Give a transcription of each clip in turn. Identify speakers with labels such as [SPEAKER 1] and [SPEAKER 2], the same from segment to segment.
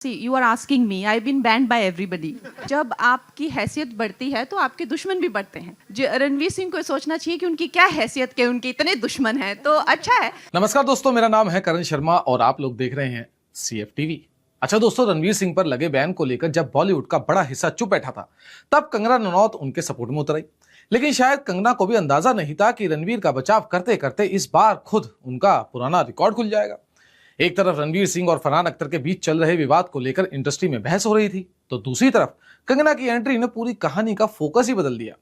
[SPEAKER 1] See, you are asking me. I've been banned by everybody. जब आपकी हैसियत बढ़ती है तो आपके दुश्मन भी बढ़ते हैं। रणवीर सिंह को सोचना चाहिए कि उनकी क्या हैसियत के उनके इतने दुश्मन हैं, तो अच्छा है।
[SPEAKER 2] नमस्कार दोस्तों, मेरा नाम है करण शर्मा और आप लोग देख रहे हैं CF TV। अच्छा दोस्तों, रणवीर सिंह पर लगे बैन को लेकर जब बॉलीवुड का बड़ा हिस्सा चुप बैठा था, तब कंगना रनौत उनके सपोर्ट में उतर आई। लेकिन शायद कंगना को भी अंदाजा नहीं था कि रणवीर का बचाव करते करते इस बार खुद उनका पुराना रिकॉर्ड खुल जाएगा। एक तरफ रणवीर सिंह और फरहान अख्तर के बीच चल रहे विवाद को लेकर इंडस्ट्री में बहस हो रही थी, तो दूसरी तरफ कंगना की एंट्री ने पूरी कहानी का फोकस ही बदल दिया।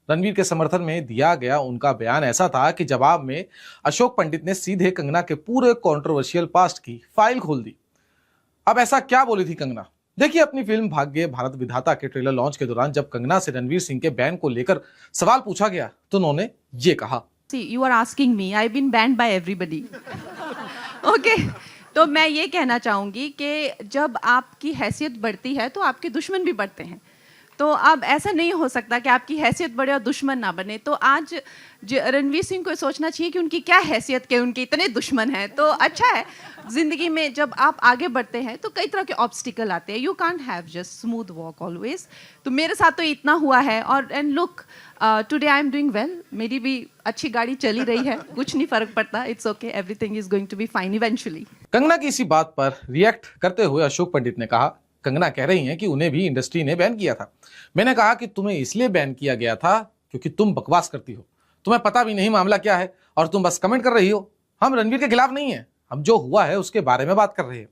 [SPEAKER 2] रणवीर के समर्थन में दिया गया उनका बयान ऐसा था कि जवाब में अशोक पंडित ने सीधे कंगना के पूरे कंट्रोवर्शियल पास्ट की फाइल खोल दी। अब ऐसा क्या बोली थी कंगना? देखिए, अपनी फिल्म भाग्य भारत विधाता के ट्रेलर लॉन्च के दौरान जब कंगना से रणवीर सिंह के बैन को लेकर सवाल पूछा गया तो उन्होंने ये कहा।
[SPEAKER 1] See, you are asking me. I've been banned by everybody. Okay. तो मैं ये कहना चाहूँगी कि जब आपकी हैसियत बढ़ती है तो आपके दुश्मन भी बढ़ते हैं। तो अब ऐसा नहीं हो सकता कि आपकी हैसियत बढ़े और दुश्मन ना बने। तो आज रणवीर सिंह को सोचना चाहिए कि उनकी क्या हैसियत के उनके इतने दुश्मन हैं, तो अच्छा है। ज़िंदगी में जब आप आगे बढ़ते हैं तो कई तरह के ऑब्स्टिकल आते हैं। You can't have just smooth walk always. तो मेरे साथ तो इतना हुआ है। और and look, today I am doing well. मेरी भी अच्छी गाड़ी चली रही है, कुछ नहीं फर्क पड़ता। It's okay, everything is going to be fine eventually.
[SPEAKER 2] Kangana की इसी बात पर रिएक्ट करते हुए अशोक पंडित ने कहा, कंगना कह रही हैं कि उन्हें भी इंडस्ट्री ने बैन किया था। मैंने कहा कि तुम्हें इसलिए बैन किया गया था क्योंकि तुम बकवास करती हो, तुम्हें पता भी नहीं मामला क्या है और तुम बस कमेंट कर रही हो। हम रणवीर के खिलाफ नहीं है, हम जो हुआ है उसके बारे में बात कर रहे हैं।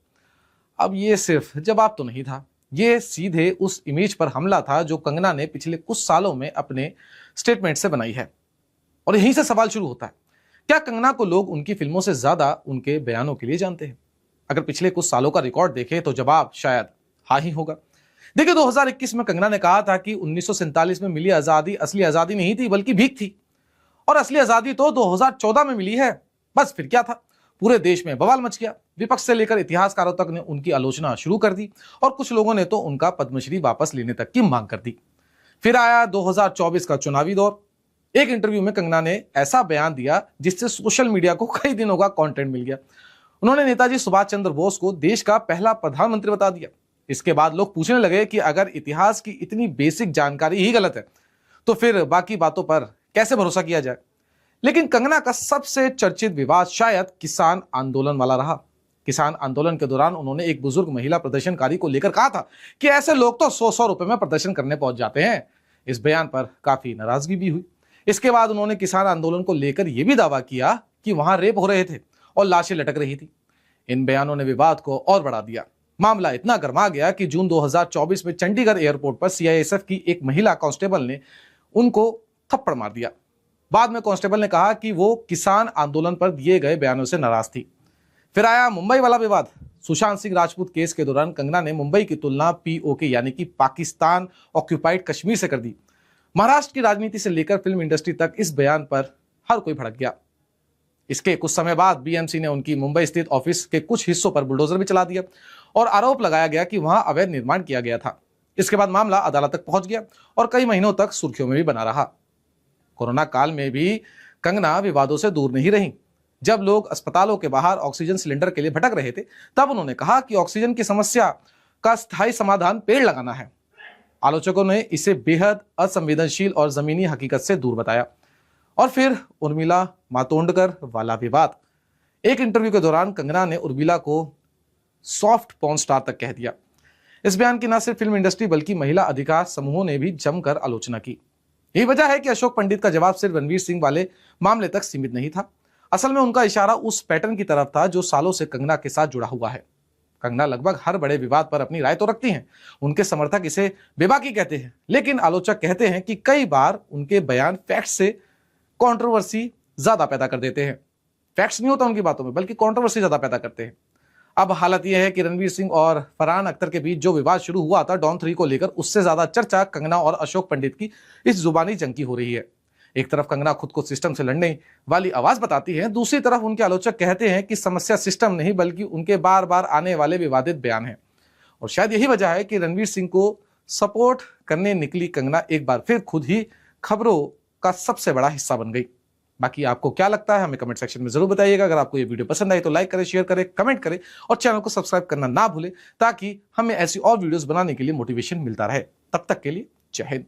[SPEAKER 2] अब ये सिर्फ जवाब तो नहीं था, ये सीधे उस इमेज पर हमला था जो कंगना ने पिछले कुछ सालों में अपने स्टेटमेंट से बनाई है। और यहीं से सवाल शुरू होता है, क्या कंगना को लोग उनकी फिल्मों से ज्यादा उनके बयानों के लिए जानते हैं? अगर पिछले कुछ सालों का रिकॉर्ड देखें तो जवाब शायद हाँ ही होगा। देखिए, 2021 में कंगना ने कहा था कि 1947 में मिली आजादी असली आजादी नहीं थी बल्कि भीख थी, और असली आजादी तो 2014 में मिली है। बस फिर क्या था, पूरे देश में बवाल मच गया। विपक्ष से लेकर इतिहासकारों तक ने उनकी आलोचना शुरू कर दी और कुछ लोगों ने तो उनका पद्मश्री वापस लेने तक की मांग कर दी। फिर आया 2024 का चुनावी दौर। एक इंटरव्यू में कंगना ने ऐसा बयान दिया जिससे सोशल मीडिया को कई दिनों का कंटेंट मिल गया। उन्होंने नेताजी सुभाष चंद्र बोस को देश का पहला प्रधानमंत्री बता दिया। इसके बाद लोग पूछने लगे कि अगर इतिहास की इतनी बेसिक जानकारी ही गलत है तो फिर बाकी बातों पर कैसे भरोसा किया जाए। लेकिन कंगना का सबसे चर्चित विवाद शायद किसान आंदोलन वाला रहा। किसान आंदोलन के दौरान उन्होंने एक बुजुर्ग महिला प्रदर्शनकारी को लेकर कहा था कि ऐसे लोग तो 100-100 रुपए में प्रदर्शन करने पहुंच जाते हैं। इस बयान पर काफी नाराजगी भी हुई। इसके बाद उन्होंने किसान आंदोलन को लेकर यह भी दावा किया कि वहां रेप हो रहे थे और लाशें लटक रही थी। इन बयानों ने विवाद को और बढ़ा दिया। मामला इतना गर्मा गया कि जून 2024 में चंडीगढ़ एयरपोर्ट पर CISF की एक महिला कांस्टेबल ने उनको थप्पड़ मार दिया। बाद में कांस्टेबल ने कहा कि वो किसान आंदोलन पर दिए गए बयानों से नाराज थी। फिर आया मुंबई वाला विवाद। सुशांत सिंह राजपूत केस के दौरान कंगना ने मुंबई की तुलना POK यानी कि पाकिस्तान ऑक्यूपाइड कश्मीर से कर दी। महाराष्ट्र की राजनीति से लेकर फिल्म इंडस्ट्री तक इस बयान पर हर कोई भड़क गया। इसके कुछ समय बाद BMC ने उनकी मुंबई स्थित ऑफिस के कुछ हिस्सों पर बुलडोजर भी चला दिया और आरोप लगाया गया कि वहां अवैध निर्माण किया गया था। इसके बाद मामला अदालत तक पहुंच गया और कई महीनों तक सुर्खियों में भी बना रहा। कोरोना काल में भी कंगना विवादों से दूर नहीं रही। जब लोग अस्पतालों के बाहर ऑक्सीजन सिलेंडर के लिए भटक रहे थे, तब उन्होंने कहा कि ऑक्सीजन की समस्या का स्थायी समाधान पेड़ लगाना है। आलोचकों ने इसे बेहद असंवेदनशील और जमीनी हकीकत से दूर बताया। और फिर उर्मिला मातोंडकर वाला विवाद। एक इंटरव्यू के दौरान कंगना ने उर्मिला को सॉफ्ट पॉर्न स्टार तक कह दिया। इस बयान की न सिर्फ फिल्म इंडस्ट्री बल्कि महिला अधिकार समूहों ने भी जमकर आलोचना की। यही वजह है कि अशोक पंडित का जवाब सिर्फ रणवीर सिंह वाले मामले तक सीमित नहीं था। असल में उनका इशारा उस पैटर्न की तरफ था जो सालों से कंगना के साथ जुड़ा हुआ है। कंगना लगभग हर बड़े विवाद पर अपनी राय तो रखती हैं। उनके समर्थक इसे बेबाकी कहते हैं, लेकिन आलोचक कहते हैं कि कई बार उनके बयान फैक्ट से कंट्रोवर्सी ज्यादा पैदा कर देते हैं। फैक्ट्स नहीं होता उनकी बातों में, बल्कि कंट्रोवर्सी ज्यादा पैदा करते हैं। अब हालत यह है कि रणवीर सिंह और फरहान अख्तर के बीच जो विवाद शुरू हुआ था डॉन 3 को लेकर, उससे ज्यादा चर्चा कंगना और अशोक पंडित की इस जुबानी जंग की हो रही है। एक तरफ कंगना खुद को सिस्टम से लड़ने वाली आवाज बताती है, दूसरी तरफ उनके आलोचक कहते हैं कि समस्या सिस्टम नहीं बल्कि उनके बार बार आने वाले विवादित बयान हैं। और शायद यही वजह है कि रणवीर सिंह को सपोर्ट करने निकली कंगना एक बार फिर खुद ही खबरों का सबसे बड़ा हिस्सा बन गई। बाकी आपको क्या लगता है हमें कमेंट सेक्शन में जरूर बताइएगा। अगर आपको ये वीडियो पसंद आई तो लाइक करें, शेयर करें, कमेंट करें और चैनल को सब्सक्राइब करना ना भूलें ताकि हमें ऐसी और वीडियोस बनाने के लिए मोटिवेशन मिलता रहे। तब तक के लिए जय हिंद।